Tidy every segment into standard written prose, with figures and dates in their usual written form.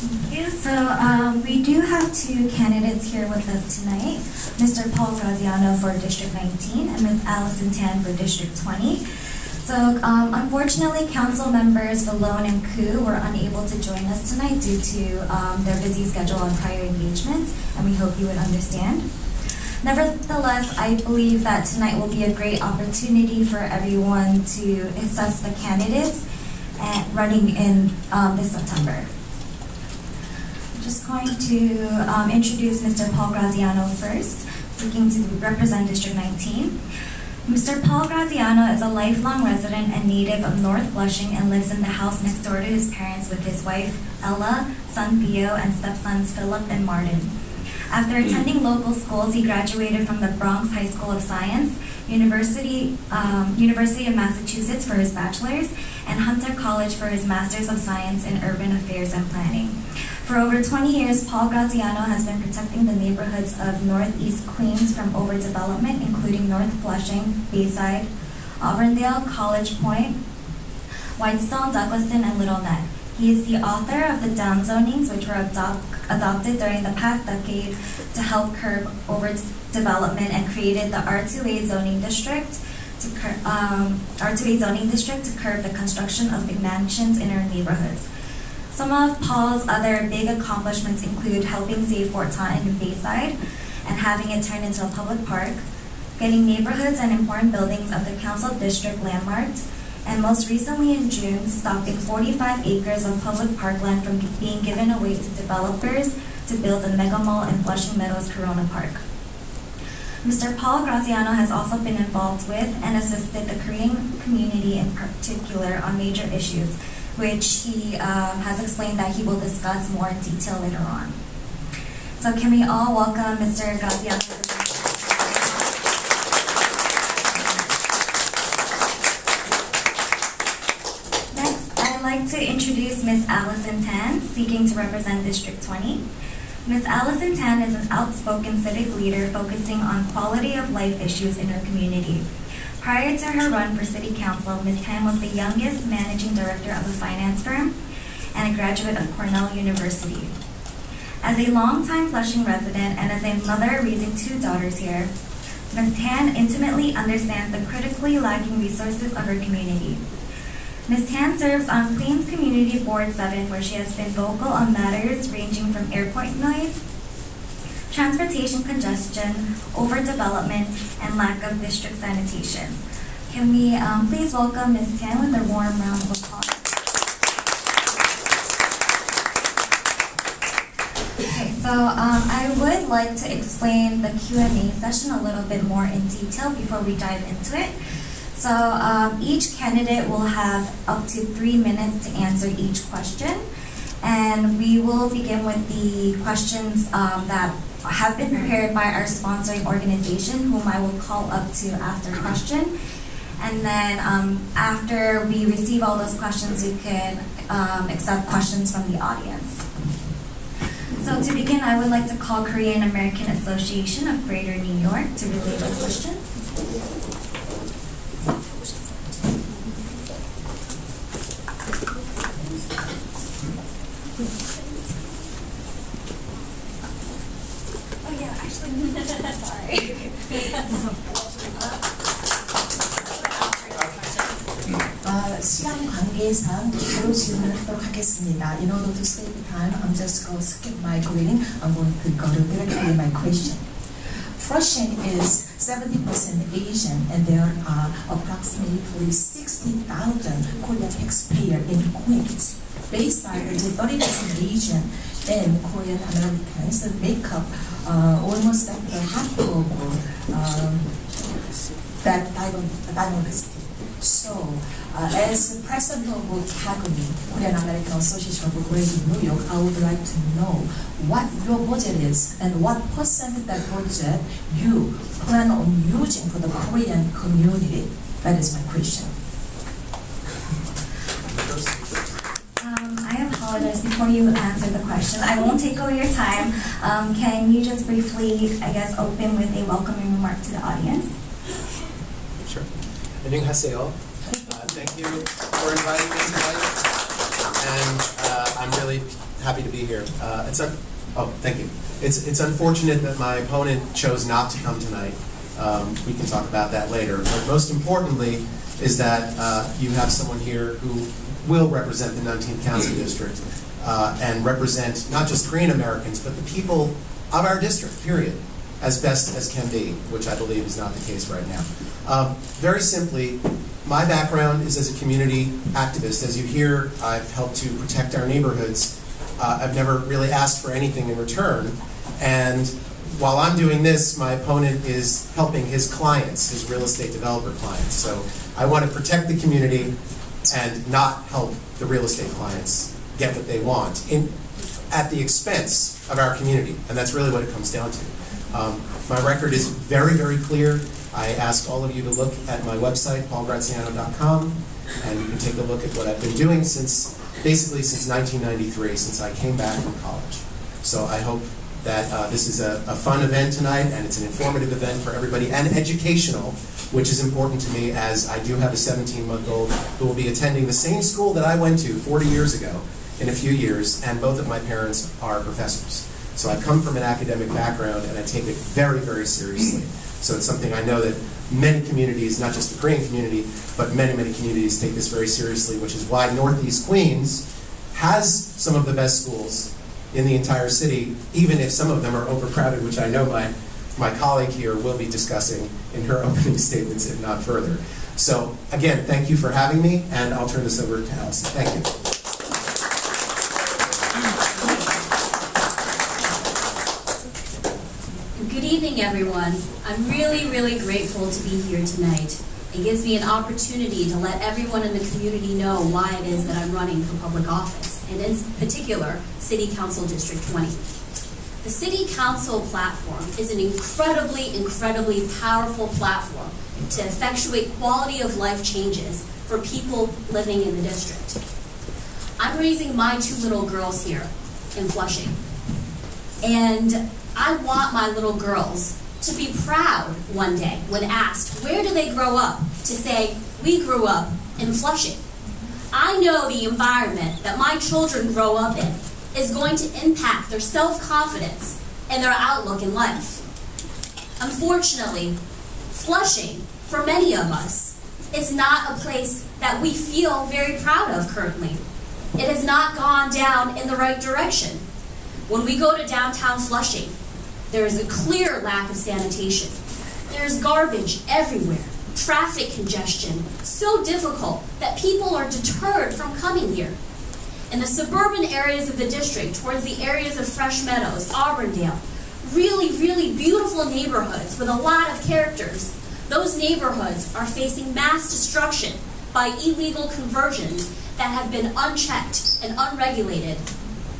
Thank you. So we do have two candidates here with us tonight, Mr. Paul Graziano for District 19 and Ms. Allison Tan for District 20. So unfortunately, council members Valone and Koo were unable to join us tonight due to their busy schedule on prior engagements, and we hope you would understand. Nevertheless, I believe that tonight will be a great opportunity for everyone to assess the candidates running in this September. I'm just going to introduce Mr. Paul Graziano first, seeking to represent District 19. Mr. Paul Graziano is a lifelong resident and native of North Flushing and lives in the house next door to his parents with his wife, Ella, son Theo, and stepsons Philip and Martin. After attending local schools, he graduated from the Bronx High School of Science, University of Massachusetts for his bachelor's, and Hunter College for his master's of science in urban affairs and planning. For over 20 years, Paul Graziano has been protecting the neighborhoods of Northeast Queens from overdevelopment, including North Flushing, Bayside, Auburndale, College Point, Whitestone, Douglaston, and Little Neck. He is the author of the downzonings, which were adopted during the past decade to help curb overdevelopment, and created the R2A zoning district to curb the construction of McMansions in our neighborhoods. Some of Paul's other big accomplishments include helping save Fort Taunton in Bayside and having it turned into a public park, getting neighborhoods and important buildings of the council district landmarked, and most recently in June, stopping 45 acres of public parkland from being given away to developers to build a mega mall in Flushing Meadows Corona Park. Mr. Paul Graziano has also been involved with and assisted the Korean community in particular on major issues, which he has explained that he will discuss more in detail later on. So can we all welcome Mr. Graziano to the stage? Next, I'd like to introduce Ms. Allison Tan, seeking to represent District 20. Ms. Allison Tan is an outspoken civic leader focusing on quality of life issues in her community. Prior to her run for City Council, Ms. Tan was the youngest managing director of a finance firm and a graduate of Cornell University. As a longtime Flushing resident and as a mother raising two daughters here, Ms. Tan intimately understands the critically lacking resources of her community. Ms. Tan serves on Queens Community Board 7, where she has been vocal on matters ranging from airport noise, transportation congestion, overdevelopment, and lack of district sanitation. Can we please welcome Ms. Tan with a warm round of applause? Okay, so I would like to explain the Q&A session a little bit more in detail before we dive into it. So each candidate will have up to 3 minutes to answer each question, and we will begin with the questions that have been prepared by our sponsoring organization, whom I will call up to ask their question. And then after we receive all those questions, you can accept questions from the audience. So to begin, I would like to call Korean American Association of Greater New York to relay the question. 시간 관계상 바로 질문을 하도록 하겠습니다. In order to save time, I'm just going to skip my greeting. I'm going to go directly to my question. Flushing is 70% Asian, and there are approximately 60,000 Korean taxpayers in Queens. Bayside is 30% Asian, and Korean Americans make up almost half of that diversity. So, as president of KACE, Korean American Association of Greater New York, I would like to know what your budget is and what percent of that budget you plan on using for the Korean community. That is my question. I apologize before you answer the question. I won't take away your time. Can you just briefly, open with a welcoming remark to the audience? Sure. 안녕하세요. Thank you for inviting me tonight. And I'm really happy to be here. Thank you. It's unfortunate that my opponent chose not to come tonight. We can talk about that later. But most importantly is that you have someone here who will represent the 19th Council District and represent not just Korean Americans, but the people of our district, period, as best as can be, which I believe is not the case right now. Very simply, my background is as a community activist. As you hear, I've helped to protect our neighborhoods. I've never really asked for anything in return. And while I'm doing this, my opponent is helping his clients, his real estate developer clients. So I want to protect the community and not help the real estate clients get what they want at the expense of our community. And that's really what it comes down to. My record is very, very clear. I ask all of you to look at my website, paulgraziano.com, and you can take a look at what I've been doing basically since 1993, since I came back from college. So I hope that this is a fun event tonight, and it's an informative event for everybody, and educational, which is important to me, as I do have a 17-month-old who will be attending the same school that I went to 40 years ago in a few years, and both of my parents are professors. So I come from an academic background, and I take it very, very seriously. So it's something I know that many communities, not just the Korean community, but many, many communities take this very seriously, which is why Northeast Queens has some of the best schools in the entire city, even if some of them are overcrowded, which I know my colleague here will be discussing in her opening statements, if not further. So again, thank you for having me, and I'll turn this over to Allison. Thank you. Good evening, everyone. I'm really, really grateful to be here tonight. It gives me an opportunity to let everyone in the community know why it is that I'm running for public office, and in particular, City Council District 20. The City Council platform is an incredibly, incredibly powerful platform to effectuate quality of life changes for people living in the district. I'm raising my 2 little girls here in Flushing, and I want my little girls to be proud one day when asked, where do they grow up, to say, we grew up in Flushing. I know the environment that my children grow up in is going to impact their self-confidence and their outlook in life. Unfortunately, Flushing, for many of us, is not a place that we feel very proud of currently. It has not gone down in the right direction. When we go to downtown Flushing, there is a clear lack of sanitation. There is garbage everywhere, traffic congestion, so difficult that people are deterred from coming here. In the suburban areas of the district, towards the areas of Fresh Meadows, Auburndale, really, really beautiful neighborhoods with a lot of characters, those neighborhoods are facing mass destruction by illegal conversions that have been unchecked and unregulated.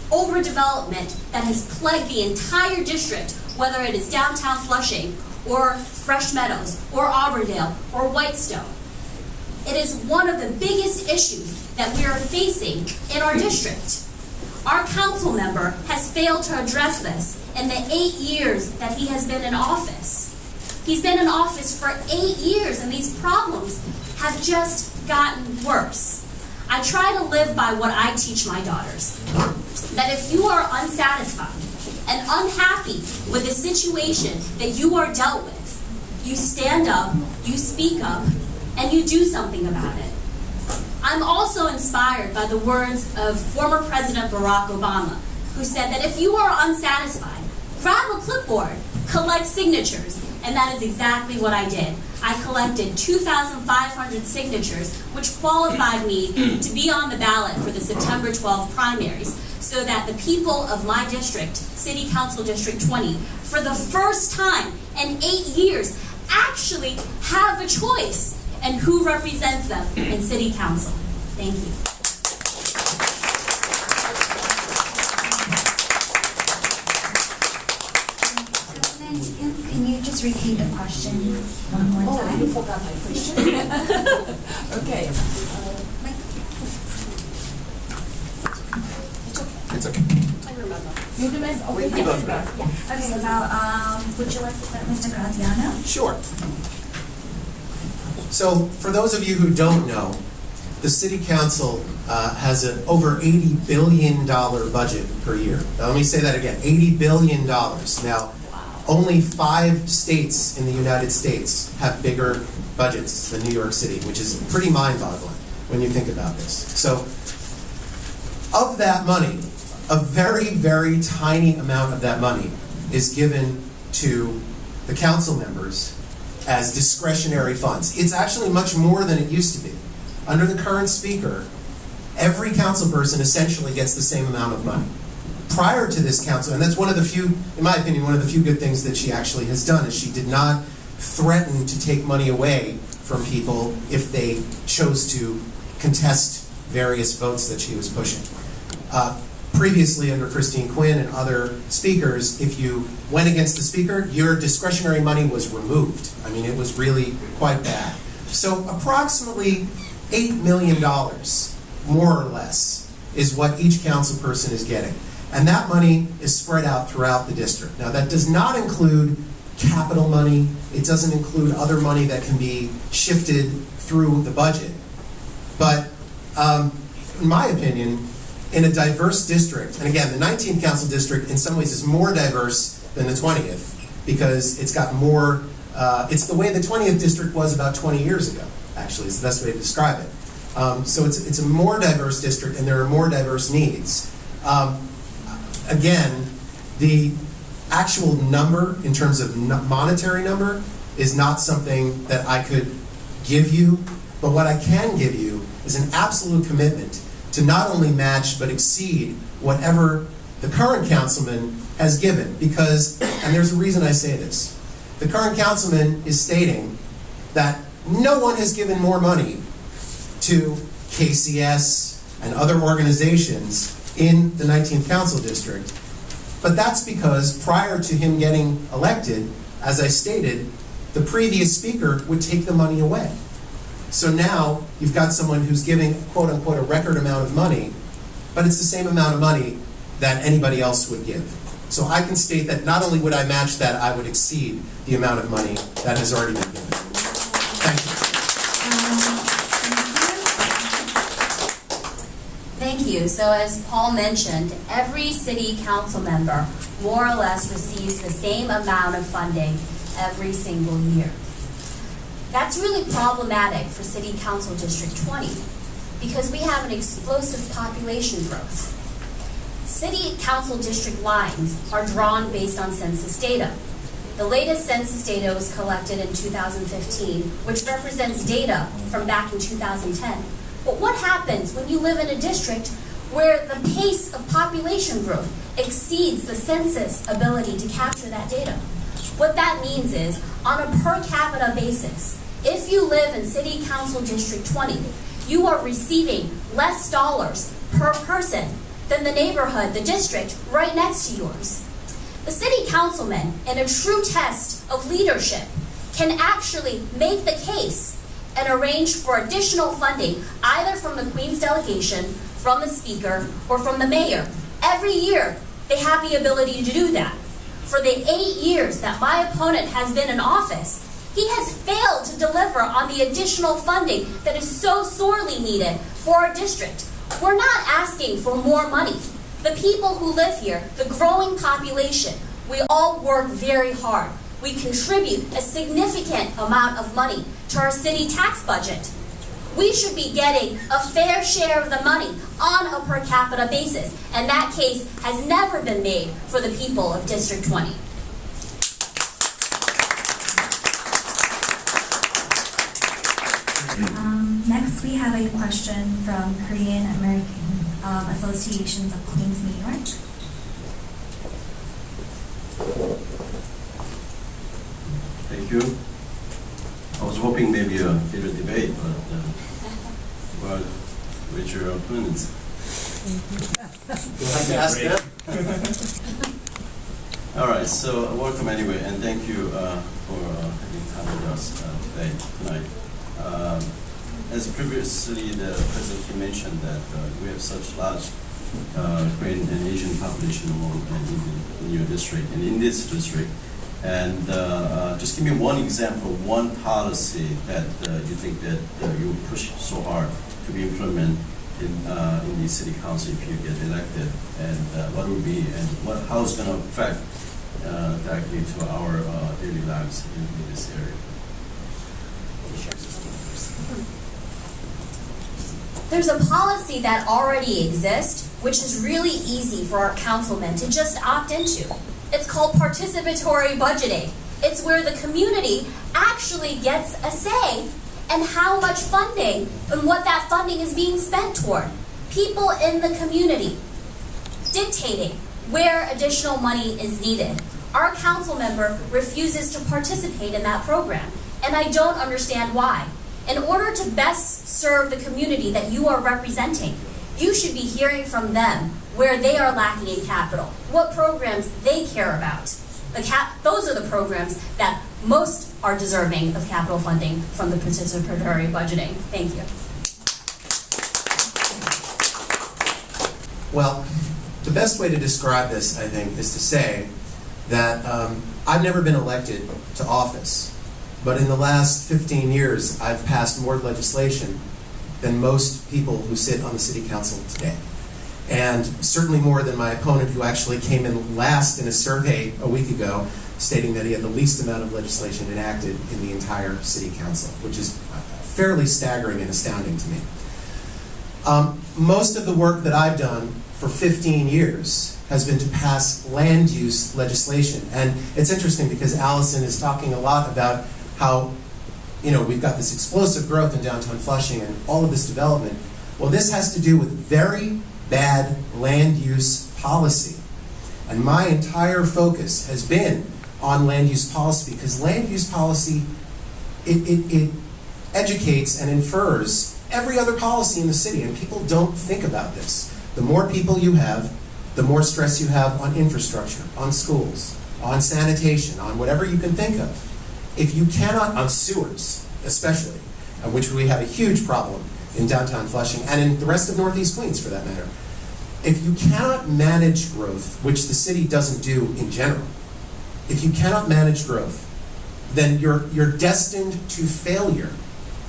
Overdevelopment that has plagued the entire district, whether it is downtown Flushing, or Fresh Meadows, or Auburndale, or Whitestone. It is one of the biggest issues that we are facing in our district. Our council member has failed to address this in the 8 years that he has been in office. He's been in office for 8 years, and these problems have just gotten worse. I try to live by what I teach my daughters, that if you are unsatisfied and unhappy with the situation that you are dealt with, you stand up, you speak up, and you do something about it. I'm also inspired by the words of former President Barack Obama, who said that if you are unsatisfied, grab a clipboard, collect signatures, and that is exactly what I did. I collected 2,500 signatures, which qualified me to be on the ballot for the September 12th primaries, so that the people of my district, City Council District 20, for the first time in 8 years, actually have a choice in who represents them in City Council. Thank you. Can you just repeat the question one more time? You forgot my question. Okay. It's okay. I remember. You remember? Okay, You remember. yes. Okay, so would you like to start, Mr. Graziano? Sure. So, for those of you who don't know, the city council has an over $80 billion budget per year. Now, let me say that again, $80 billion. Now, only 5 states in the United States have bigger budgets than New York City, which is pretty mind-boggling when you think about this. So, of that money, a very, very tiny amount of that money is given to the council members as discretionary funds. It's actually much more than it used to be. Under the current speaker, every council person essentially gets the same amount of money. Prior to this council, and that's one of the few, in my opinion, one of the few good things that she actually has done, is she did not threaten to take money away from people if they chose to contest various votes that she was pushing. Previously, under Christine Quinn and other speakers, if you went against the speaker, your discretionary money was removed. I mean, it was really quite bad. So approximately $8 million, more or less, is what each council person is getting. And that money is spread out throughout the district. Now, that does not include capital money. It doesn't include other money that can be shifted through the budget. But in my opinion, in a diverse district, and again, the 19th council district in some ways is more diverse than the 20th because it's got more, it's the way the 20th district was about 20 years ago, actually, is the best way to describe it. So it's a more diverse district and there are more diverse needs. Again, the actual number in terms of monetary number is not something that I could give you, but what I can give you is an absolute commitment to not only match but exceed whatever the current councilman has given. Because, and there's a reason I say this, the current councilman is stating that no one has given more money to KCS and other organizations in the 19th council district. But that's because prior to him getting elected, as I stated, the previous speaker would take the money away. So now you've got someone who's giving, quote unquote, a record amount of money, but it's the same amount of money that anybody else would give. So I can state that not only would I match that, I would exceed the amount of money that has already been given. Thank you. Thank you. So as Paul mentioned, every city council member more or less receives the same amount of funding every single year. That's really problematic for City Council District 20 because we have an explosive population growth. City Council District lines are drawn based on census data. The latest census data was collected in 2015, which represents data from back in 2010. But what happens when you live in a district where the pace of population growth exceeds the census ability to capture that data? What that means is, on a per capita basis, if you live in City Council District 20, you are receiving less dollars per person than the neighborhood, the district, right next to yours. The city councilman, in a true test of leadership, can actually make the case and arrange for additional funding, either from the Queen's delegation, from the speaker, or from the mayor. Every year, they have the ability to do that. For the 8 years that my opponent has been in office, he has failed to deliver on the additional funding that is so sorely needed for our district. We're not asking for more money. The people who live here, the growing population, we all work very hard. We contribute a significant amount of money to our city tax budget. We should be getting a fair share of the money on a per capita basis, and that case has never been made for the people of District 20. Next, we have a question from Korean American Associations of Queens, New York. Thank you. I was hoping maybe a bit of debate, but well, with your opponents. You'll have to ask them. All right, so welcome anyway, and thank you for having come with us tonight. As previously the President mentioned that we have such large Korean and Asian population in your district and in this district. And just give me one example, one policy that you think that you push so hard to be implemented in the city council if you get elected, and what will be and how it's going to affect directly to our daily lives in this area. There's a policy that already exists, which is really easy for our councilmen to just opt into. It's called participatory budgeting. It's where the community actually gets a say in how much funding and what that funding is being spent toward. People in the community dictating where additional money is needed. Our council member refuses to participate in that program, and I don't understand why. In order to best serve the community that you are representing, you should be hearing from them where they are lacking in capital, what programs they care about. Those are the programs that most are deserving of capital funding from the participatory budgeting. Thank you. Well, the best way to describe this, I think, is to say that I've never been elected to office, but in the last 15 years, I've passed more legislation than most people who sit on the city council today. And certainly more than my opponent, who actually came in last in a survey a week ago, stating that he had the least amount of legislation enacted in the entire city council, which is fairly staggering and astounding to me. Most of the work that I've done for 15 years has been to pass land use legislation. And it's interesting because Allison is talking a lot about how, we've got this explosive growth in downtown Flushing and all of this development. Well, this has to do with very bad land use policy. And my entire focus has been on land use policy, because land use policy, it educates and infers every other policy in the city, and people don't think about this. The more people you have, the more stress you have on infrastructure, on schools, on sanitation, on whatever you can think of. If you cannot, on sewers especially, which we have a huge problem in downtown Flushing and in the rest of Northeast Queens for that matter. If you cannot manage growth, which the city doesn't do in general, if you cannot manage growth, then you're destined to failure.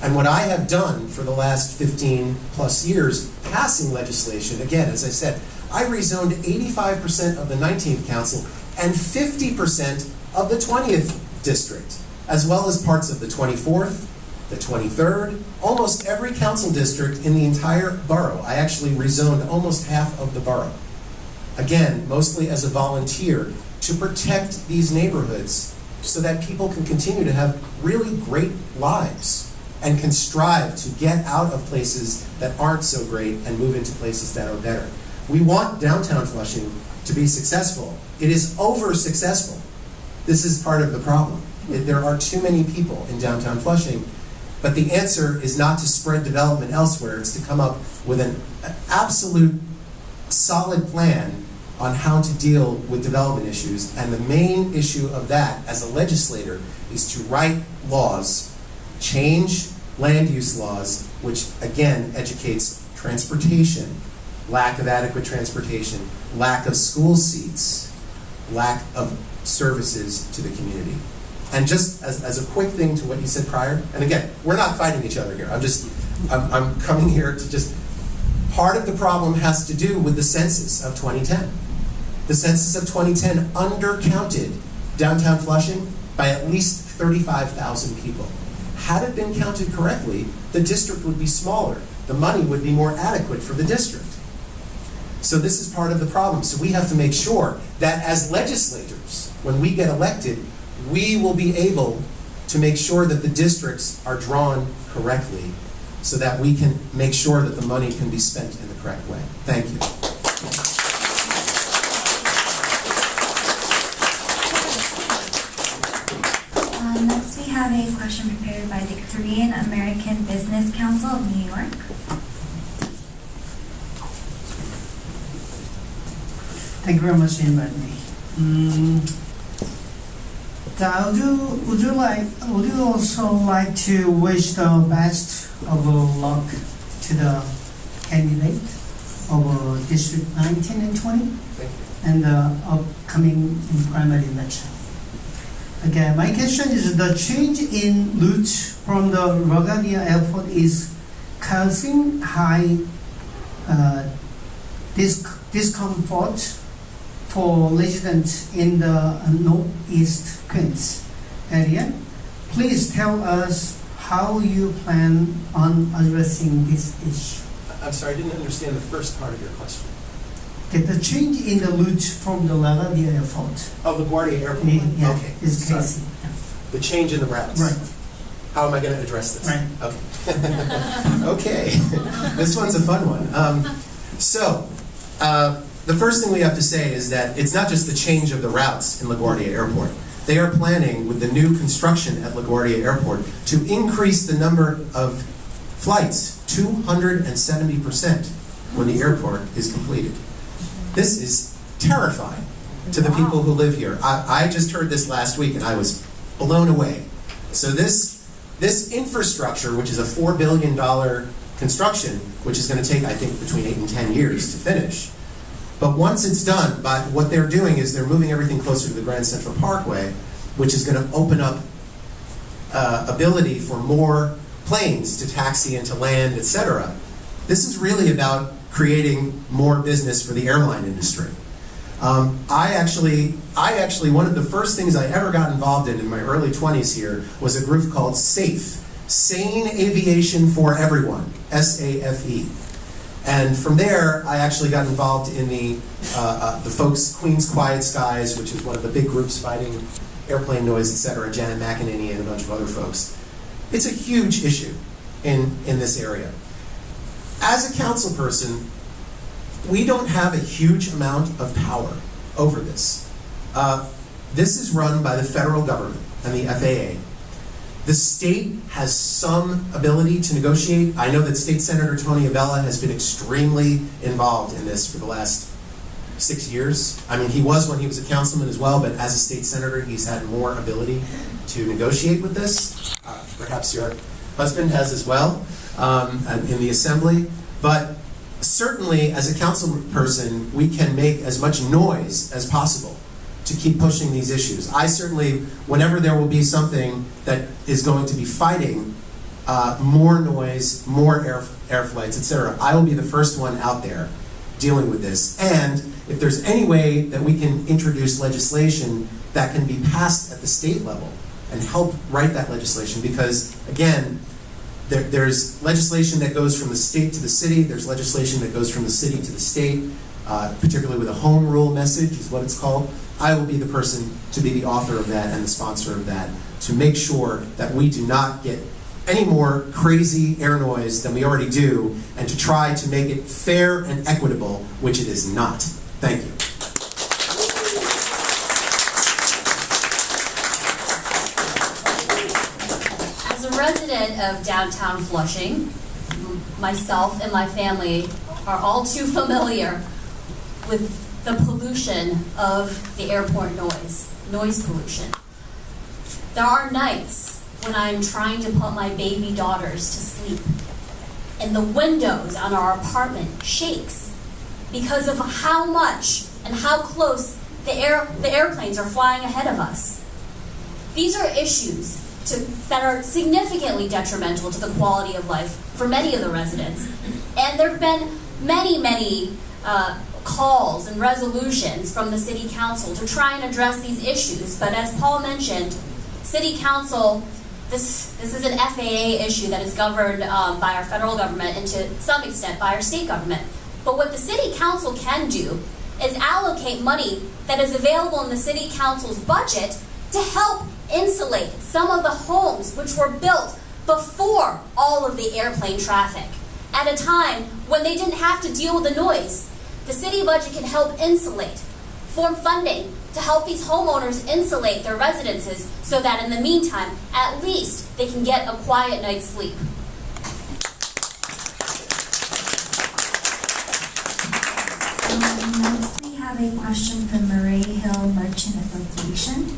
And what I have done for the last 15 plus years, passing legislation, again, as I said, I rezoned 85% of the 19th council and 50% of the 20th district, as well as parts of the 24th, the 23rd, almost every council district in the entire borough. I actually rezoned almost half of the borough. Again, mostly as a volunteer to protect these neighborhoods so that people can continue to have really great lives and can strive to get out of places that aren't so great and move into places that are better. We want downtown Flushing to be successful. It is over-successful. This is part of the problem. There are too many people in downtown Flushing, but the answer is not to spread development elsewhere. It's to come up with an absolute solid plan on how to deal with development issues. And the main issue of that as a legislator is to write laws, change land use laws, which again educates transportation, lack of adequate transportation, lack of school seats, lack of services to the community. And just as a quick thing to what you said prior, and again, we're not fighting each other here. I'm coming here to just, part of the problem has to do with the census of 2010. The census of 2010 undercounted downtown Flushing by at least 35,000 people. Had it been counted correctly, the district would be smaller. The money would be more adequate for the district. So this is part of the problem. So we have to make sure that as legislators, when we get elected, we will be able to make sure that the districts are drawn correctly so that we can make sure that the money can be spent in the correct way. Thank you. Next, we have a question prepared by the Korean American Business Council of New York. Thank you very much for inviting me. Would you also like to wish the best of luck to the candidate of District 19 and 20 and the upcoming primary election? Again, my question is the change in route from the LaGuardia Airport is causing high discomfort for residents in the Northeast Queens area. Please tell us how you plan on addressing this issue. I'm sorry, I didn't understand the first part of your question. The change in the route from the LaGuardia Airport. Oh, LaGuardia Airport? Yeah, Okay. is Sorry. KACE. The change in the routes. Right. How am I going to address this? Right. Okay. Okay. This one's a fun one. The first thing we have to say is that it's not just the change of the routes in LaGuardia Airport. They are planning, with the new construction at LaGuardia Airport, to increase the number of flights 270% when the airport is completed. This is terrifying to the people who live here. I just heard this last week and I was blown away. So this infrastructure, which is a $4 billion construction, which is going to take, I think, between 8 and 10 years to finish. But once it's done, what they're doing is they're moving everything closer to the Grand Central Parkway, which is going to open up ability for more planes to taxi and to land, etc. This is really about creating more business for the airline industry. I actually, one of the first things I ever got involved in my early 20s here was a group called SAFE, Sane Aviation for Everyone, SAFE. And from there, I actually got involved in the folks, Queen's Quiet Skies, which is one of the big groups fighting airplane noise, etc., Janet McEnany and a bunch of other folks. It's a huge issue in this area. As a council person, we don't have a huge amount of power over this. This is run by the federal government and the FAA. The state has some ability to negotiate. I know that State Senator Tony Avella has been extremely involved in this for the last 6 years. I mean, he was when he was a councilman as well, but as a state senator, he's had more ability to negotiate with this. Perhaps your husband has as well in the assembly. But certainly, as a council person, we can make as much noise as possible to keep pushing these issues. I certainly, whenever there will be something that is going to be fighting more noise, more air flights, etc., I will be the first one out there dealing with this. And if there's any way that we can introduce legislation that can be passed at the state level and help write that legislation, because again, there's legislation that goes from the state to the city, there's legislation that goes from the city to the state, particularly with a home rule message is what it's called. I will be the person to be the author of that and the sponsor of that to make sure that we do not get any more crazy air noise than we already do, and to try to make it fair and equitable, which it is not. Thank you. As a resident of downtown Flushing, myself and my family are all too familiar with the pollution of the airport noise pollution. There are nights when I'm trying to put my baby daughters to sleep, and the windows on our apartment shakes because of how much and how close the airplanes are flying ahead of us. These are issues that are significantly detrimental to the quality of life for many of the residents. And there have been many calls and resolutions from the City Council to try and address these issues. But as Paul mentioned, City Council, this is an FAA issue that is governed by our federal government and to some extent by our state government. But what the City Council can do is allocate money that is available in the City Council's budget to help insulate some of the homes which were built before all of the airplane traffic. At a time when they didn't have to deal with the noise, the city budget can help insulate, form funding to help these homeowners insulate their residences so that in the meantime, at least they can get a quiet night's sleep. Next, we have a question from Murray Hill Merchant Association.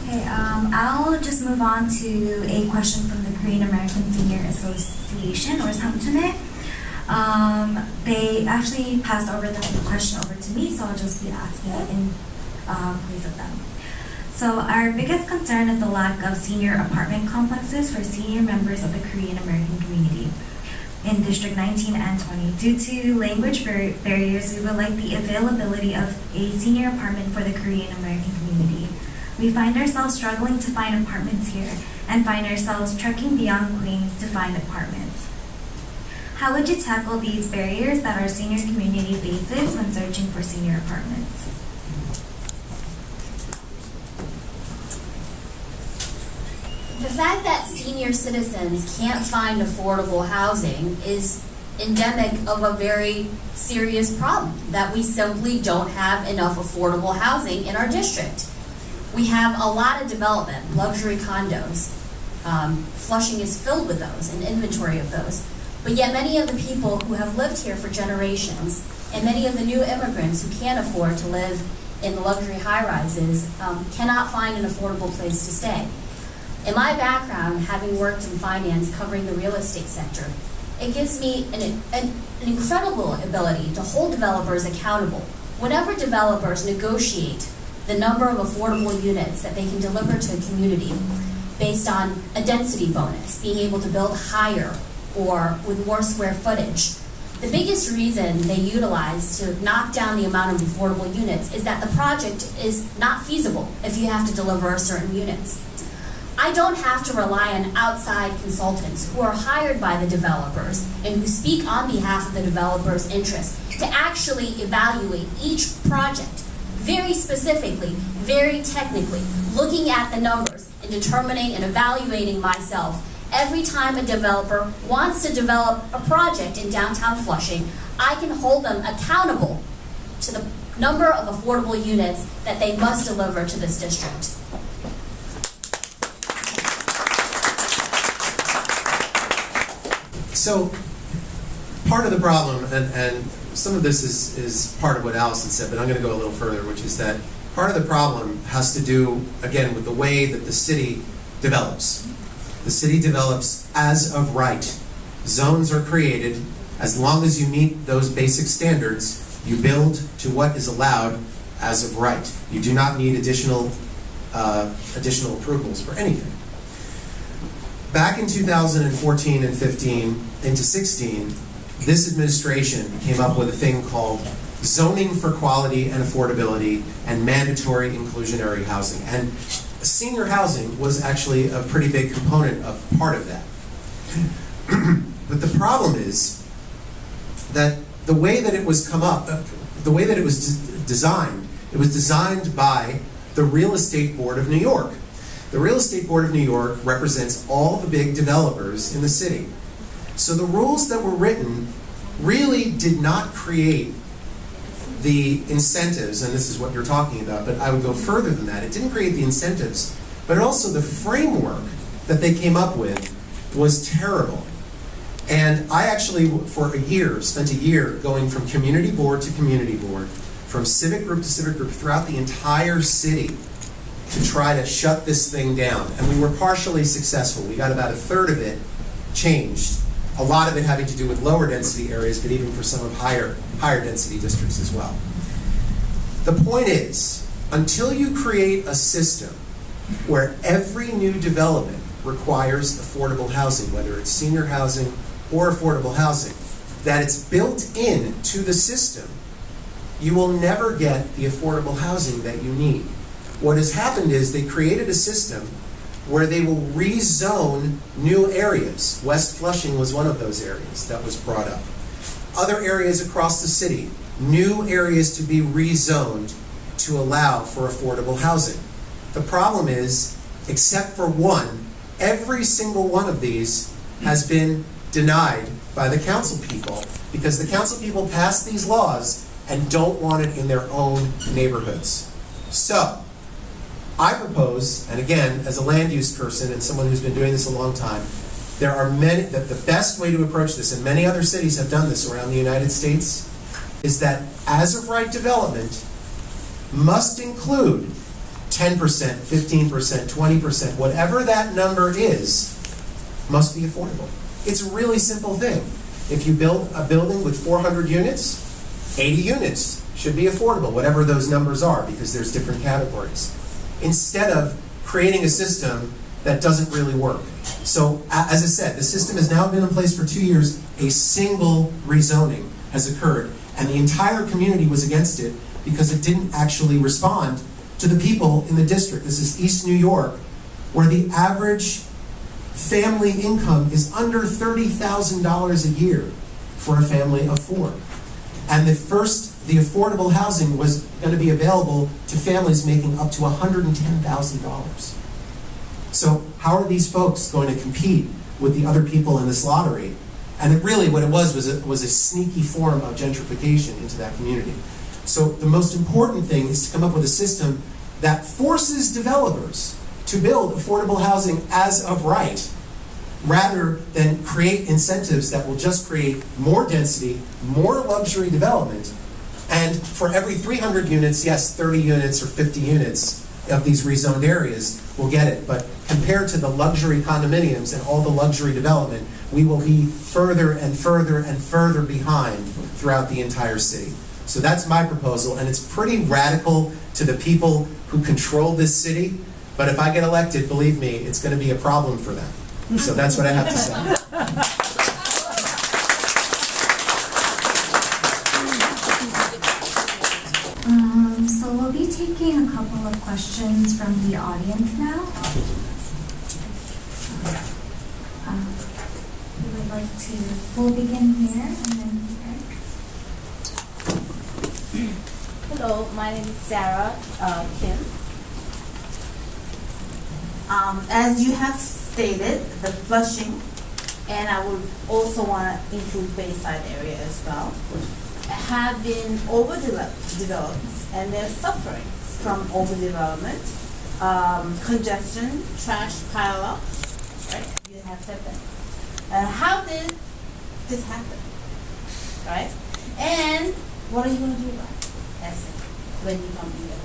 Okay, I'll just move on to a question from the Korean American Senior Association, or Samchune. They actually passed over the question over to me, so I'll just be asking it in place of them. So our biggest concern is the lack of senior apartment complexes for senior members of the Korean American community in District 19 and 20. Due to language barriers, we would like the availability of a senior apartment for the Korean American community. We find ourselves struggling to find apartments here and find ourselves trekking beyond Queens to find apartments. How would you tackle these barriers that our senior community faces when searching for senior apartments? The fact that senior citizens can't find affordable housing is endemic of a very serious problem, that we simply don't have enough affordable housing in our district. We have a lot of development, luxury condos. Flushing is filled with those, an inventory of those. But yet many of the people who have lived here for generations, and many of the new immigrants who can't afford to live in the luxury high-rises, cannot find an affordable place to stay. In my background, having worked in finance covering the real estate sector, it gives me an incredible ability to hold developers accountable. Whenever developers negotiate the number of affordable units that they can deliver to a community based on a density bonus, being able to build higher or with more square footage, the biggest reason they utilize to knock down the amount of affordable units is that the project is not feasible if you have to deliver certain units. I don't have to rely on outside consultants who are hired by the developers and who speak on behalf of the developers' interests to actually evaluate each project very specifically, very technically, looking at the numbers and determining and evaluating myself. Every time a developer wants to develop a project in downtown Flushing, I can hold them accountable to the number of affordable units that they must deliver to this district. So, part of the problem, and some of this is part of what Allison said, but I'm going to go a little further, which is that part of the problem has to do, again, with the way that the city develops. The city develops as of right. Zones are created. As long as you meet those basic standards, you build to what is allowed as of right. You do not need additional approvals for anything. Back in 2014 and 15 into 16, this administration came up with a thing called zoning for quality and affordability and mandatory inclusionary housing. And senior housing was actually a pretty big component of part of that. But the problem is that the way that it was designed, it was designed by the Real Estate Board of New York. The Real Estate Board of New York represents all the big developers in the city. So the rules that were written really did not create the incentives, and this is what you're talking about, but I would go further than that. It didn't create the incentives, but also the framework that they came up with was terrible. And I actually, for a year, spent a year going from community board to community board, from civic group to civic group throughout the entire city to try to shut this thing down. And we were partially successful. We got about a third of it changed. A lot of it having to do with lower density areas, but even for some of higher density districts as well. The point is, until you create a system where every new development requires affordable housing, whether it's senior housing or affordable housing, that it's built in to the system, you will never get the affordable housing that you need. What has happened is they created a system where they will rezone new areas. West Flushing was one of those areas that was brought up. Other areas across the city, new areas to be rezoned to allow for affordable housing. The problem is, except for one, every single one of these has been denied by the council people because the council people passed these laws and don't want it in their own neighborhoods. So, I propose, and again, as a land use person and someone who's been doing this a long time, there are many, that the best way to approach this, and many other cities have done this around the United States, is that as of right development must include 10%, 15%, 20%, whatever that number is, must be affordable. It's a really simple thing. If you build a building with 400 units, 80 units should be affordable, whatever those numbers are, because there's different categories. Instead of creating a system that doesn't really work. So, as I said, the system has now been in place for 2 years. A single rezoning has occurred, and the entire community was against it because it didn't actually respond to the people in the district. This is East New York, where the average family income is under $30,000 a year for a family of 4. And the affordable housing was going to be available to families making up to $110,000. So how are these folks going to compete with the other people in this lottery? And really what it was a sneaky form of gentrification into that community. So the most important thing is to come up with a system that forces developers to build affordable housing as of right, rather than create incentives that will just create more density, more luxury development, and for every 300 units, yes, 30 units or 50 units of these rezoned areas will get it. But compared to the luxury condominiums and all the luxury development, we will be further and further and further behind throughout the entire city. So that's my proposal, and it's pretty radical to the people who control this city, but if I get elected, believe me, it's going to be a problem for them. So that's what I have to say. So we'll be taking a couple of questions from the audience now. We'll begin here and then here. Hello, my name is Sarah Kim. As you have stated, the Flushing, and I would also want to include Bayside area as well, have been overdeveloped, and they're suffering from overdevelopment, congestion, trash pile-up, right? You have said that. How did this happen, right? And what are you going to do about it, that's it, when you come in there?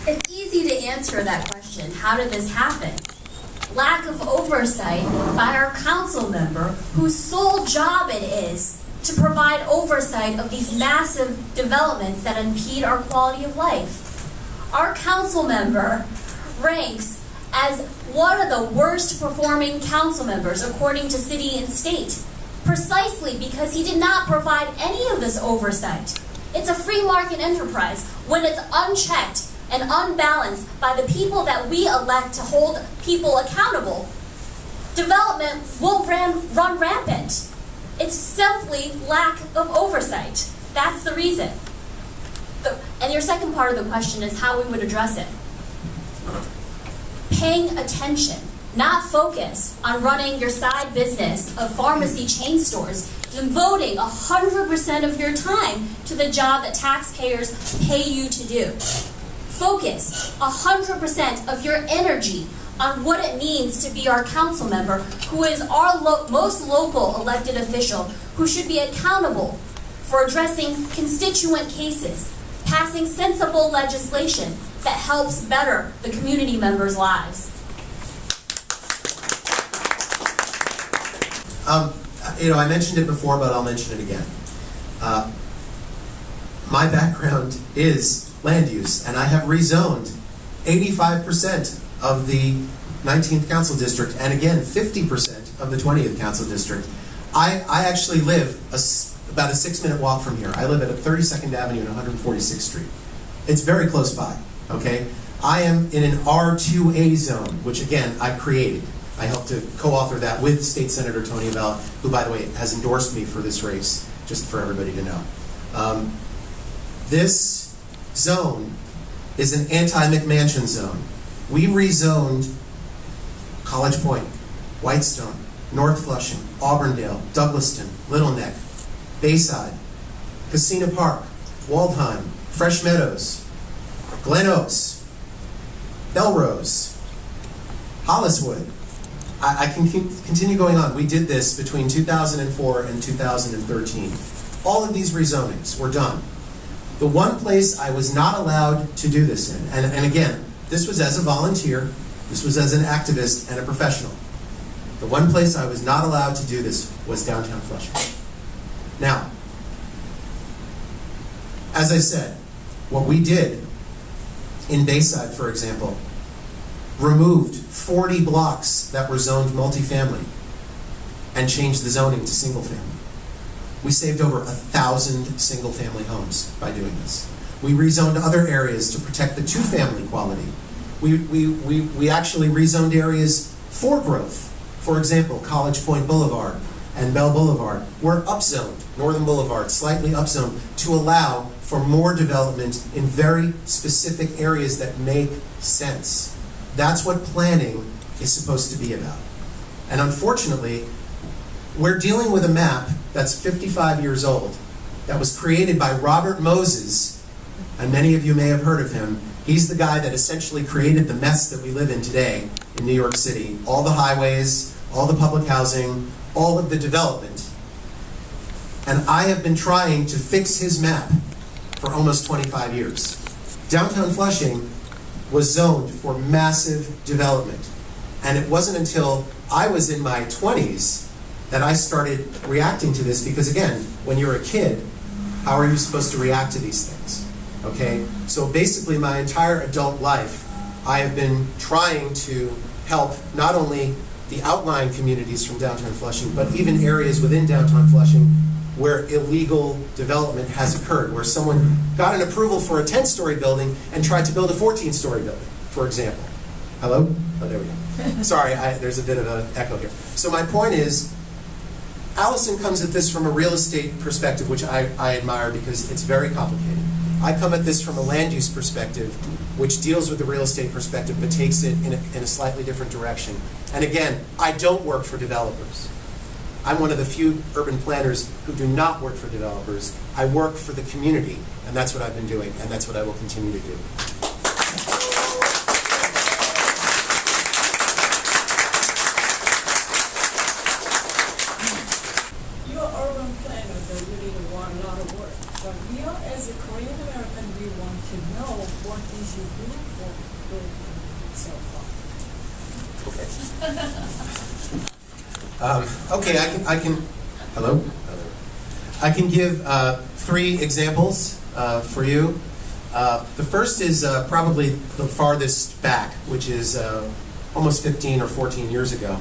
It's easy to answer that question. How did this happen? Lack of oversight by our council member, whose sole job it is to provide oversight of these massive developments that impede our quality of life. Our council member ranks as one of the worst performing council members according to city and state, precisely because he did not provide any of this oversight. It's a free market enterprise when it's unchecked and unbalanced by the people that we elect to hold people accountable. Development will run rampant. It's simply lack of oversight. That's the reason. And your second part of the question is how we would address it. Paying attention, not focus on running your side business of pharmacy chain stores, devoting 100% of your time to the job that taxpayers pay you to do. Focus 100% of your energy on what it means to be our council member, who is our most local elected official, who should be accountable for addressing constituent cases, passing sensible legislation that helps better the community members' lives. I mentioned it before, but I'll mention it again. My background is land use, and I have rezoned 85% of the 19th Council District, and again, 50% of the 20th Council District. I actually live about a 6-minute walk from here. I live at 32nd Avenue and 146th Street. It's very close by, okay? I am in an R2A zone, which again, I created. I helped to co-author that with State Senator Tony Avella, who, by the way, has endorsed me for this race, just for everybody to know. This zone is an anti-McMansion zone. We rezoned College Point, Whitestone, North Flushing, Auburndale, Douglaston, Little Neck, Bayside, Casino Park, Waldheim, Fresh Meadows, Glen Oaks, Belrose, Holliswood. I can continue going on. We did this between 2004 and 2013. All of these rezonings were done. The one place I was not allowed to do this in, and again, this was as a volunteer, This was as an activist and a professional. The one place I was not allowed to do this was downtown Flushing. Now, as I said, what we did in Bayside, for example, removed 40 blocks that were zoned multifamily and changed the zoning to single family. We saved over 1,000 single family homes by doing this. We rezoned other areas to protect the two-family quality. We actually rezoned areas for growth. For example, College Point Boulevard and Bell Boulevard were upzoned, Northern Boulevard slightly upzoned, to allow for more development in very specific areas that make sense. That's what planning is supposed to be about. And unfortunately, we're dealing with a map that's 55 years old, that was created by Robert Moses, and many of you may have heard of him. He's the guy that essentially created the mess that we live in today in New York City. All the highways, all the public housing, all of the development. And I have been trying to fix his map for almost 25 years. Downtown Flushing was zoned for massive development. And it wasn't until I was in my 20s that I started reacting to this, because again, when you're a kid, how are you supposed to react to these things? Okay? So basically my entire adult life, I have been trying to help not only the outlying communities from downtown Flushing, but even areas within downtown Flushing where illegal development has occurred, where someone got an approval for a 10-story building and tried to build a 14-story building, for example. Hello? Oh, there we go. Sorry, there's a bit of an echo here. So my point is, Allison comes at this from a real estate perspective, which I admire because it's very complicated. I come at this from a land use perspective, which deals with the real estate perspective, but takes it in a slightly different direction. And again, I don't work for developers. I'm one of the few urban planners who do not work for developers. I work for the community, and that's what I've been doing, and that's what I will continue to do. You're urban planners that really want a lot of work. But we are, as a Korean American, we want to know what is you do for urban so far. Okay, I can. Hello. I can give 3 examples for you. The first is probably the farthest back, which is almost 15 or 14 years ago.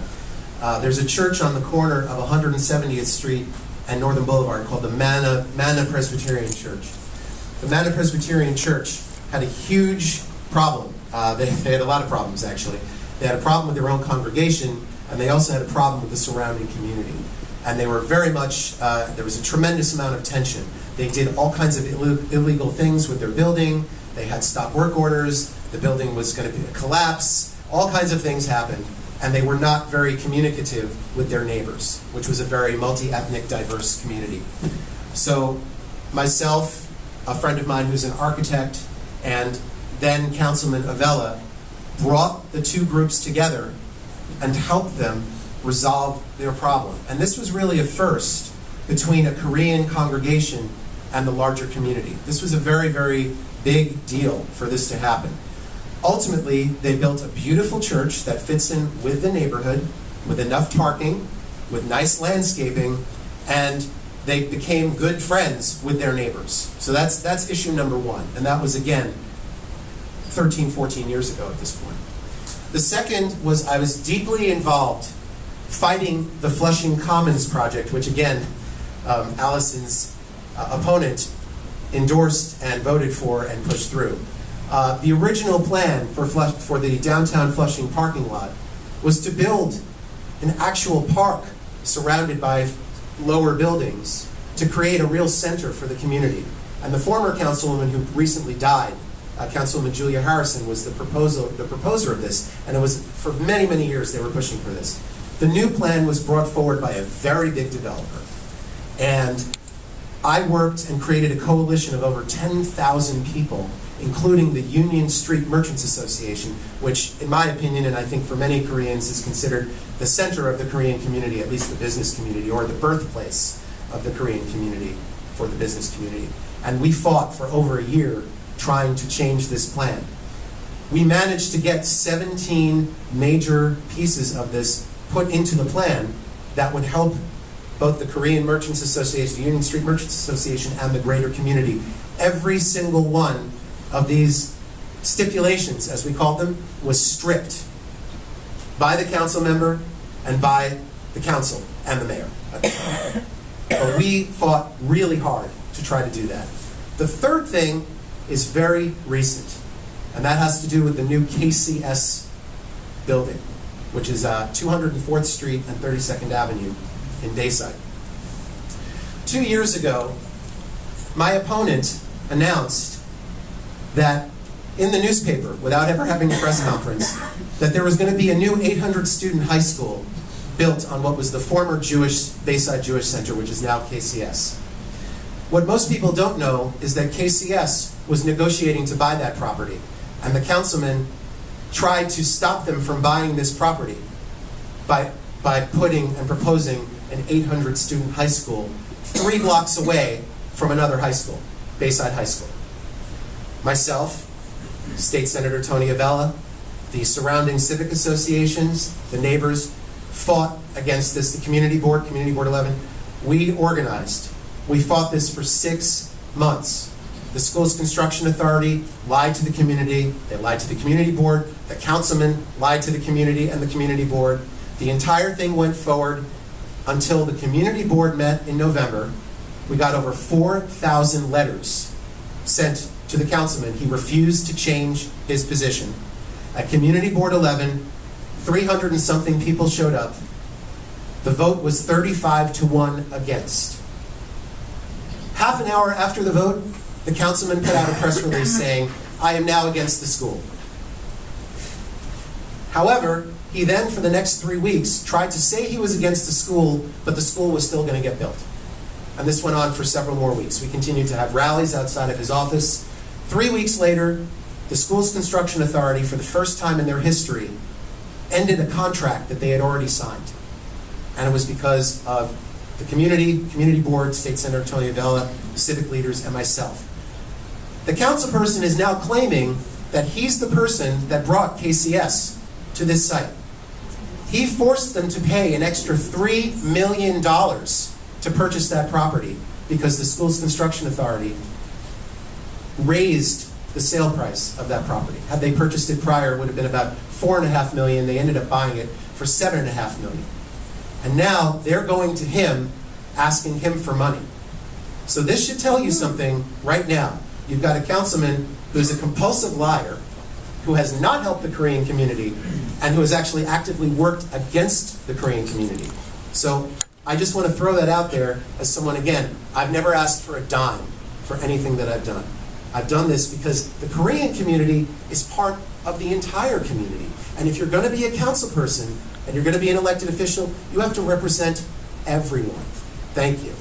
There's a church on the corner of 170th Street and Northern Boulevard called the Manna Presbyterian Church. The Manna Presbyterian Church had a huge problem. They had a lot of problems, actually. They had a problem with their own congregation, and they also had a problem with the surrounding community. And they were very much, there was a tremendous amount of tension. They did all kinds of illegal things with their building. They had stop work orders. The building was going to collapse. All kinds of things happened. And they were not very communicative with their neighbors, which was a very multi-ethnic, diverse community. So myself, a friend of mine who's an architect, and then Councilman Avella brought the 2 groups together and helped them resolve their problem. And this was really a first between a Korean congregation and the larger community. This was a very, very big deal for this to happen. Ultimately, they built a beautiful church that fits in with the neighborhood, with enough parking, with nice landscaping, and they became good friends with their neighbors. So that's issue number 1. And that was, again, 13, 14 years ago at this point. The second was I was deeply involved fighting the Flushing Commons project, which again, Allison's opponent endorsed and voted for and pushed through. The original plan for the downtown Flushing parking lot was to build an actual park surrounded by lower buildings to create a real center for the community. And the former councilwoman who recently died, Councilwoman Julia Harrison, was the proposer of this, and it was for many, many years they were pushing for this. The new plan was brought forward by a very big developer, and I worked and created a coalition of over 10,000 people, including the Union Street Merchants Association, which, in my opinion, and I think for many Koreans, is considered the center of the Korean community, at least the business community, or the birthplace of the Korean community for the business community. And we fought for over a year trying to change this plan. we managed to get 17 major pieces of this put into the plan that would help both the Korean Merchants Association, the Union Street Merchants Association, and the greater community. Every single one of these stipulations, as we called them, was stripped by the council member and by the council and the mayor. But we fought really hard to try to do that. The third thing is very recent, and that has to do with the new KCS building, which is 204th Street and 32nd Avenue in Bayside. 2 years ago, my opponent announced that in the newspaper, without ever having a press conference, that there was going to be a new 800-student high school built on what was the former Bayside Jewish Center, which is now KCS. What most people don't know is that KCS was negotiating to buy that property, and the councilman tried to stop them from buying this property by putting and proposing an 800-student high school 3 blocks away from another high school, Bayside High School. Myself, State Senator Tony Avella, the surrounding civic associations, the neighbors, fought against this. The Community Board 11, we organized. We fought this for 6 months. The school's construction authority lied to the community. They lied to the community board. The councilman lied to the community and the community board. The entire thing went forward until the community board met in November. We got over 4,000 letters sent to the councilman. He refused to change his position. At Community Board 11, 300 and something people showed up. The vote was 35-1 against. Half an hour after the vote, the councilman put out a press release saying, "I am now against the school." However, he then, for the next 3 weeks, tried to say he was against the school, but the school was still going to get built. And this went on for several more weeks. We continued to have rallies outside of his office. 3 weeks later, the school's construction authority, for the first time in their history, ended a contract that they had already signed. And it was because of the community board, State Senator Tony Avella, civic leaders, and myself. The council person is now claiming that he's the person that brought KCS to this site. He forced them to pay an extra $3 million to purchase that property because the school's construction authority raised the sale price of that property. Had they purchased it prior, it would have been about $4.5 million. They ended up buying it for $7.5 million. And now they're going to him, asking him for money. So this should tell you something right now. You've got a councilman who's a compulsive liar, who has not helped the Korean community, and who has actually actively worked against the Korean community. So I just want to throw that out there as someone, again, I've never asked for a dime for anything that I've done. I've done this because the Korean community is part of the entire community. And if you're going to be a council person, and you're going to be an elected official, you have to represent everyone. Thank you.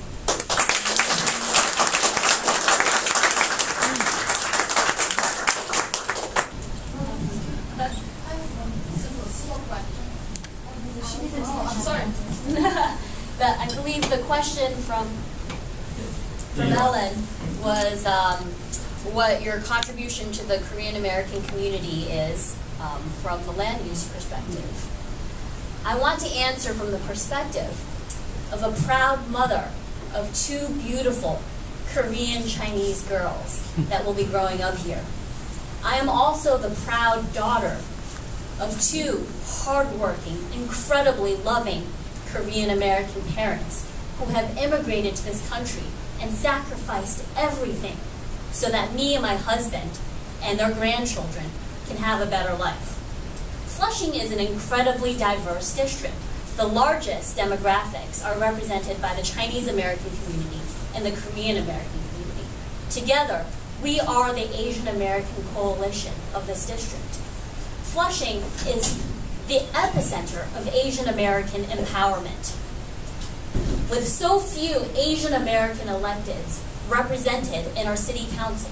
I believe the question from Ellen was what your contribution to the Korean American community is from the land use perspective. I want to answer from the perspective of a proud mother of 2 beautiful Korean Chinese girls that will be growing up here. I am also the proud daughter of 2 hardworking, incredibly loving Korean American parents who have immigrated to this country and sacrificed everything so that me and my husband and their grandchildren can have a better life. Flushing is an incredibly diverse district. The largest demographics are represented by the Chinese American community and the Korean American community. Together, we are the Asian American coalition of this district. Flushing is the epicenter of Asian American empowerment. With so few Asian American electeds represented in our city council,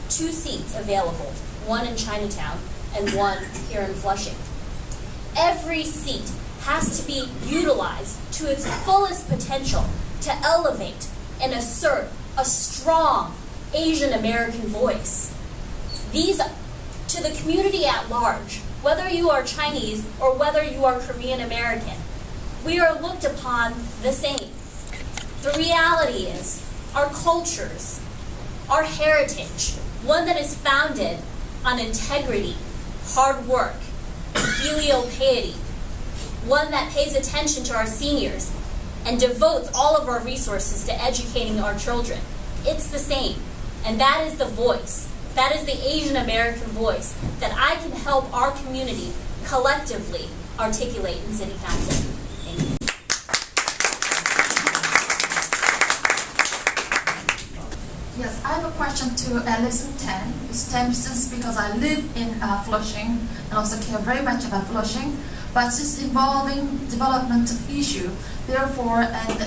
2 seats available, 1 in Chinatown and 1 here in Flushing. Every seat has to be utilized to its fullest potential to elevate and assert a strong Asian American voice. These to the community at large, whether you are Chinese or whether you are Korean American, we are looked upon the same. The reality is, our cultures, our heritage, one that is founded on integrity, hard work, filial piety, one that pays attention to our seniors and devotes all of our resources to educating our children. It's the same. And that is the voice. That is the Asian American voice that I can help our community collectively articulate in City Council. Thank you. Yes, I have a question to Alison Tan. It's Tan since because I live in Flushing and also care very much about Flushing, but it's involving development issue. Therefore, and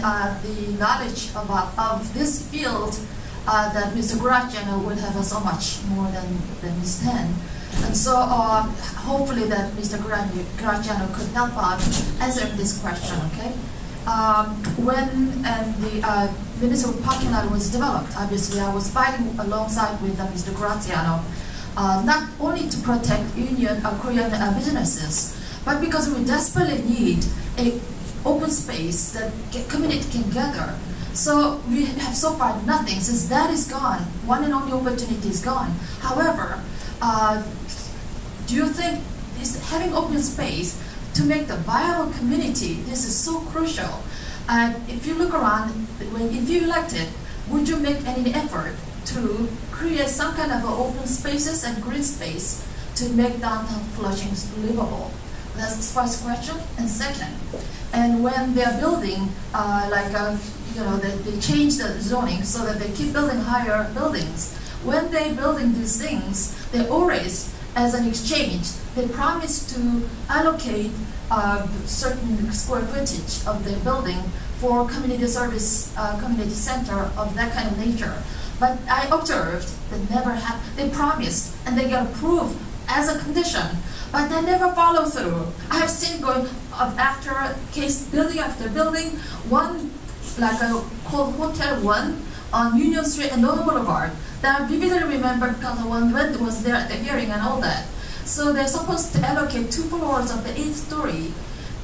the knowledge of this field that Mr. Graziano will have so much more than Ms. Tan. And so hopefully that Mr. Graziano could help out answering this question, okay? When the municipal parking lot was developed, obviously I was fighting alongside with Mr. Graziano, not only to protect Union Korean businesses, but because we desperately need a open space that community can gather. So we have so far nothing. Since that is gone, one and only opportunity is gone. However, do you think this having open space to make the viable community, this is so crucial? And if you look around, if you elected, would you make any effort to create some kind of open spaces and green space to make downtown Flushing livable? That's the first question. And second, and when they're building, they change the zoning so that they keep building higher buildings. When they're building these things, they always, as an exchange, they promise to allocate certain square footage of their building for community service, community center of that kind of nature. But I observed that never happened. They promised and they get approved as a condition, but they never follow through. I have seen going after case building after building, one like called Hotel 1 on Union Street and North Boulevard that I vividly remember because one was there at the hearing and all that. So they're supposed to allocate 2 floors of the 8th story,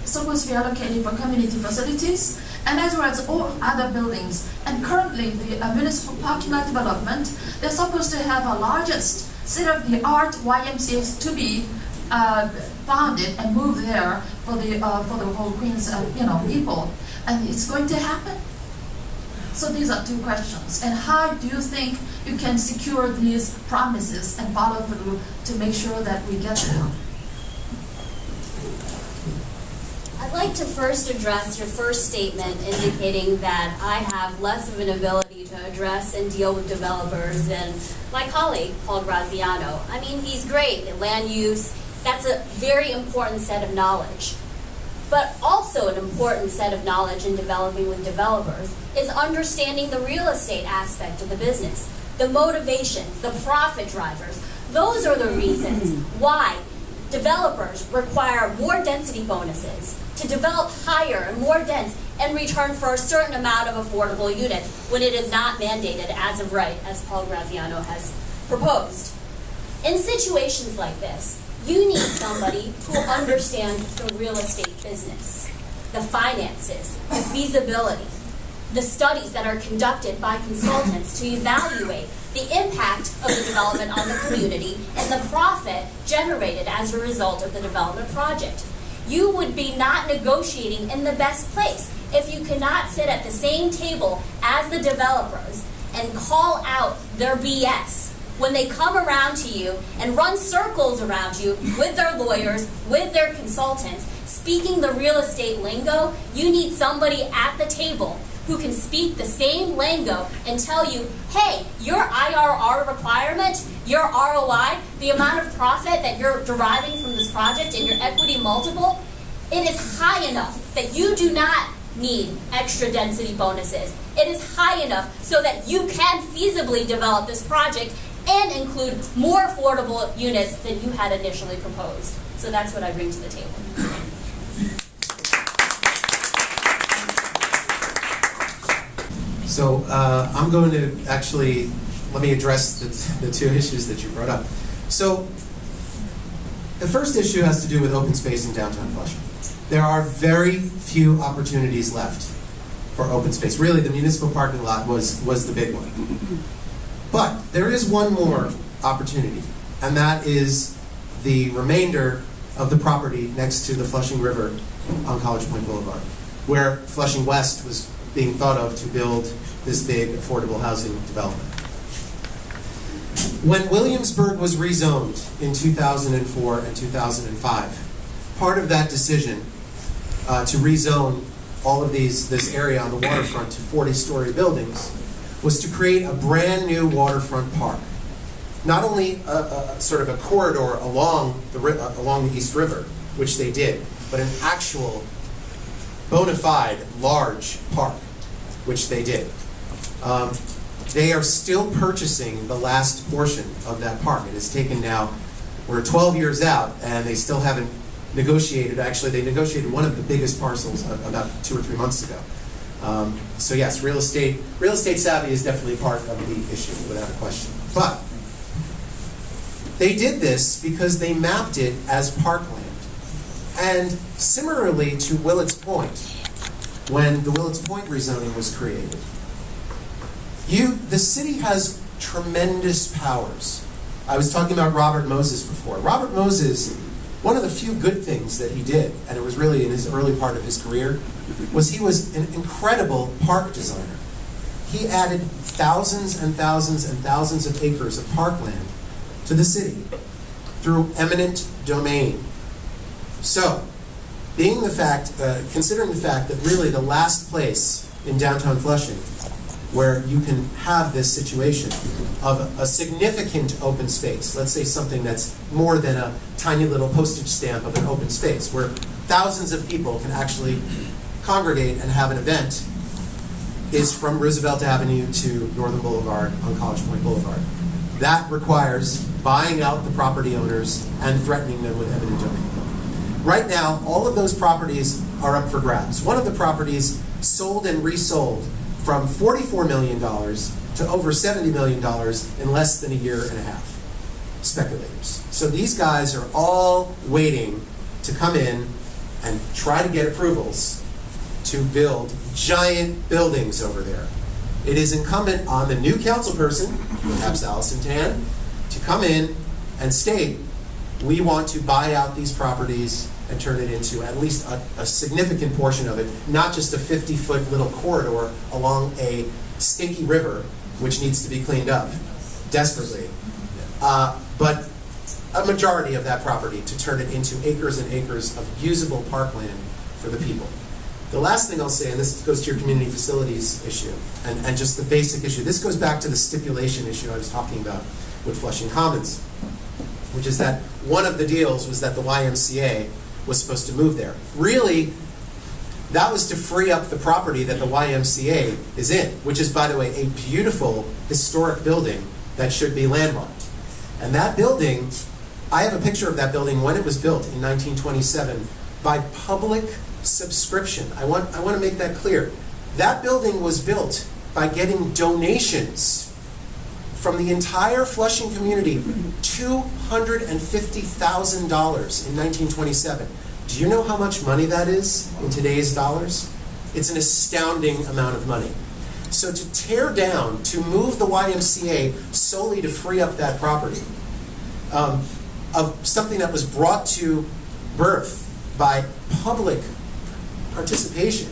supposed to be allocated for community facilities, and as well as all other buildings. And currently, the municipal parking lot development, they're supposed to have a largest state-of-the-art YMCA's to be founded and moved there for the whole Queens, people, and it's going to happen. So these are 2 questions. And how do you think you can secure these promises and follow through to make sure that we get them? I'd like to first address your first statement indicating that I have less of an ability to address and deal with developers than my colleague, Paul Graziano. I mean, he's great at land use. That's a very important set of knowledge. But also an important set of knowledge in developing with developers is understanding the real estate aspect of the business, the motivations, the profit drivers. Those are the reasons why developers require more density bonuses to develop higher and more dense in return for a certain amount of affordable units when it is not mandated as of right, as Paul Graziano has proposed. In situations like this, you need somebody who understands the real estate business, the finances, the feasibility, the studies that are conducted by consultants to evaluate the impact of the development on the community and the profit generated as a result of the development project. You would be not negotiating in the best place if you cannot sit at the same table as the developers and call out their BS when they come around to you and run circles around you with their lawyers, with their consultants, speaking the real estate lingo. You need somebody at the table who can speak the same lingo and tell you, hey, your IRR requirement, your ROI, the amount of profit that you're deriving from this project and your equity multiple, it is high enough that you do not need extra density bonuses. It is high enough so that you can feasibly develop this project and include more affordable units than you had initially proposed. So that's what I bring to the table. So I'm going to actually, let me address the 2 issues that you brought up. So the first issue has to do with open space in downtown Flushing. There are very few opportunities left for open space. Really, the municipal parking lot was the big one. But there is one more opportunity, and that is the remainder of the property next to the Flushing River on College Point Boulevard, where Flushing West was being thought of to build this big affordable housing development. When Williamsburg was rezoned in 2004 and 2005, part of that decision to rezone all of this area on the waterfront to 40-story buildings was to create a brand new waterfront park. Not only a sort of a corridor along the East River, which they did, but an actual bona fide large park, which they did. They are still purchasing the last portion of that park. It has taken now, we're 12 years out, and they still haven't negotiated. Actually, they negotiated one of the biggest parcels about 2 or 3 months ago. So yes, real estate savvy is definitely part of the issue, without a question. But they did this because they mapped it as parkland. And similarly to Willets Point, when the Willets Point rezoning was created, the city has tremendous powers. I was talking about Robert Moses before. Robert Moses, one of the few good things that he did, and it was really in his early part of his career, was he was an incredible park designer. He added thousands and thousands and thousands of acres of parkland to the city through eminent domain. So, considering the fact that really the last place in downtown Flushing where you can have this situation of a significant open space, let's say something that's more than a tiny little postage stamp of an open space, where thousands of people can actually congregate and have an event, is from Roosevelt Avenue to Northern Boulevard on College Point Boulevard. That requires buying out the property owners and threatening them with eminent domain. Right now, all of those properties are up for grabs. One of the properties sold and resold from $44 million to over $70 million in less than a year and a half. Speculators. So these guys are all waiting to come in and try to get approvals to build giant buildings over there. It is incumbent on the new council person, perhaps Allison Tan, to come in and state, we want to buy out these properties and turn it into at least a significant portion of it, not just a 50-foot little corridor along a stinky river, which needs to be cleaned up desperately, but a majority of that property to turn it into acres and acres of usable parkland for the people. The last thing I'll say, and this goes to your community facilities issue, and just the basic issue, this goes back to the stipulation issue I was talking about with Flushing Commons, which is that one of the deals was that the YMCA was supposed to move there. Really, that was to free up the property that the YMCA is in, which is, by the way, a beautiful historic building that should be landmarked. And that building, I have a picture of that building when it was built in 1927 by public subscription. I want to make that clear. That building was built by getting donations from the entire Flushing community, $250,000 in 1927. Do you know how much money that is in today's dollars? It's an astounding amount of money. So to tear down, to move the YMCA solely to free up that property, of something that was brought to birth by public participation,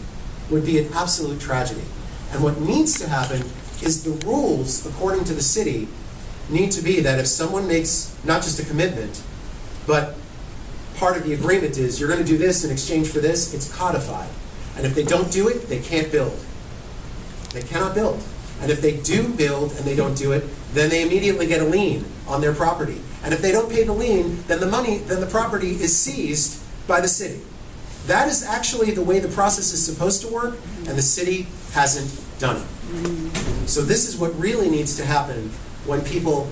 would be an absolute tragedy. And what needs to happen is the rules, according to the city, need to be that if someone makes not just a commitment, but part of the agreement is you're going to do this in exchange for this, it's codified. And if they don't do it, they can't build. They cannot build. And if they do build and they don't do it, then they immediately get a lien on their property. And if they don't pay the lien, then the property is seized by the city. That is actually the way the process is supposed to work, and the city hasn't done it. So this is what really needs to happen when people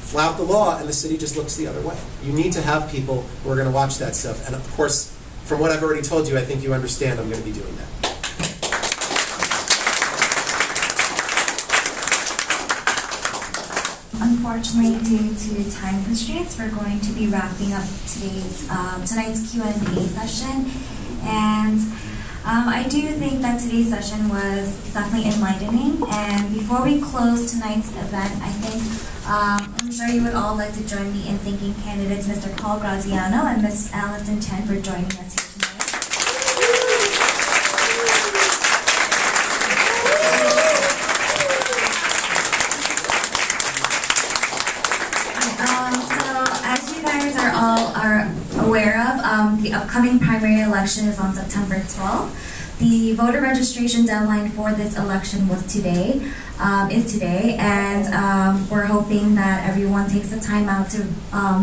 flout the law and the city just looks the other way. You need to have people who are going to watch that stuff. And of course, from what I've already told you, I think you understand I'm going to be doing that. unfortunately, due to time constraints, we're going to be wrapping up tonight's Q&A session. And I do think that today's session was definitely enlightening. And before we close tonight's event, I think I'm sure you would all like to join me in thanking candidates Mr. Paul Graziano and Ms. Allison Chen for joining us here tonight. Are aware of, the upcoming primary election is on September 12th. The voter registration deadline for this election was today, and we're hoping that everyone takes the time out to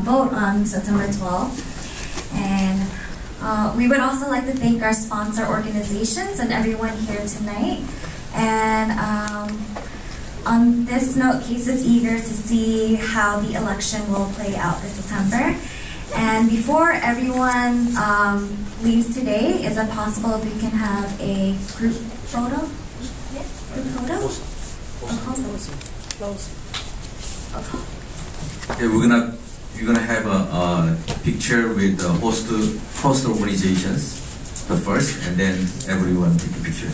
vote on September 12th. And we would also like to thank our sponsor organizations and everyone here tonight. And on this note, KACE is eager to see how the election will play out this September. And before everyone leaves today, is it possible if we can have a group photo? Yeah, group photo? Yeah, we're gonna have a picture with the host organizations, the first, and then everyone take a picture.